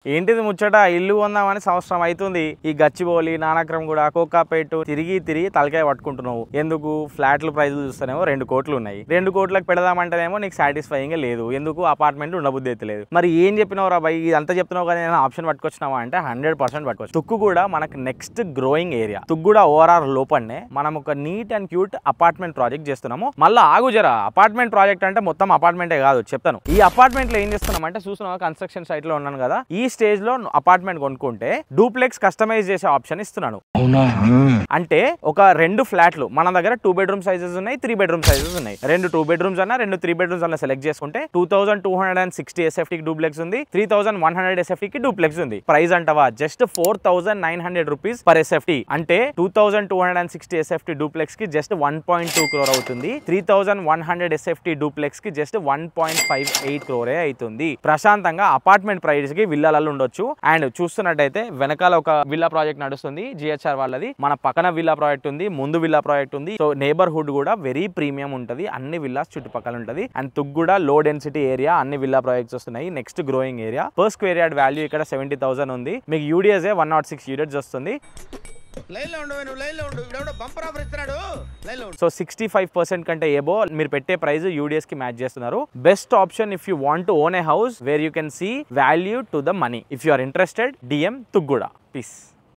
ఏంటిది ముచ్చట ఇల్లు కొందామని సంవత్సరం అవుతుంది. ఈ గచ్చిబౌలి నానక్రమ్ కూడా కోకాపేట తిరిగి తలకాయ పట్టుకుంటున్నావు. ఎందుకు? ఫ్లాట్ల ప్రైజులు చూస్తేనేమో 2 కోట్లు ఉన్నాయి. 2 కోట్లకు పెడదామంటేనేమో నీకు సాటిస్ఫైయింగ్ లేదు. ఎందుకు? అపార్ట్మెంట్ ఉండబుద్ధి అయితే లేదు. మరి ఏం చెప్పినావు రా భయ్, ఇదంతా చెప్తున్నావు కానీ నేను ఆప్షన్ పట్టుకొచ్చినావా అంటే 100% పట్టుకోవచ్చు. తుక్కు కూడా మనకు నెక్స్ట్ గ్రోయింగ్ ఏరియా. తుక్కు కూడా ఓఆర్ఆర్ లోపలనే మనం ఒక neat and cute apartment project చేస్తున్నాము. మళ్ళీ ఆగు జరా, అపార్ట్మెంట్ ప్రాజెక్ట్ అంటే మొత్తం అపార్ట్మెంటే కాదు చెప్తాను. ఈ అపార్ట్మెంట్ లో ఏం చేస్తున్నాం అంటే చూస్తున్నావా, కన్స్ట్రక్షన్ సైట్ లో ఉన్నాను కదా, ఈ స్టేజ్ లో అపార్ట్మెంట్ కొనుక్కుంటే డూప్లెక్స్ కస్టమైజ్ చేసే ఆప్షన్ ఇస్తున్నాను. అంటే ఒక 2 ఫ్లాట్లు మన దగ్గర 2 బెడ్రూమ్ సైజెస్ ఉన్నాయి, 3 బెడ్రూమ్ సైజెస్ ఉన్నాయి. 2 2 బెడ్రూమ్స్ అన్నా 2 3 బెడ్రూమ్స్ అన్నా సెలెక్ట్ చేసుకుంటే 2260 SFT కి డూప్లెక్స్ ఉంది, 3100 SFT కి డూప్లెక్స్ ఉంది. ప్రైస్ అంటవా జస్ట్ 4900 రూపీస్ పర్ SFT. అంటే 2260 SFT డూప్లెక్స్ కి జస్ట్ 1.2 crore అవుతుంది. 3100 SFT డూప్లెక్స్ కి జస్ట్ 1.58 crore అవుతుంది. ప్రశాంతంగా అపార్ట్మెంట్ ప్రైస్ కి విల్లాలలో ఉండొచ్చు. అండ్ చూస్తున్నట్టయితే వెనకాల ఒక విల్లా ప్రాజెక్ట్ నడుస్తుంది GHR వాళ్ళది, మన పక్కన విల్లా ప్రాజెక్ట్ ఉంది, ముందు విల్లా ప్రాజెక్ట్ ఉంది. సో నేబర్హుడ్ కూడా వెరీ ప్రీమియం ఉంటది, అన్ని విల్లాస్ చుట్టుపక్కల ఉంటది. అండ్ తుగ్ కూడా లో డెన్సిటీ ఏరియా, అన్ని విల్లా ప్రాజెక్ట్స్ వస్తున్నాయి. Next growing area. Per square yard value ఇక్కడ 70,000 ఉంది. మీకు UDS 106 యూనిట్స్ వస్తుంది. సో 65% కంటే ఏబో మీరు పెట్టే ప్రైస్ UDS కి మ్యాచ్ చేస్తున్నారు. Best option if you want to own a house where you can see value to the money. If you are interested DM తుగ్గుడ. పీస్.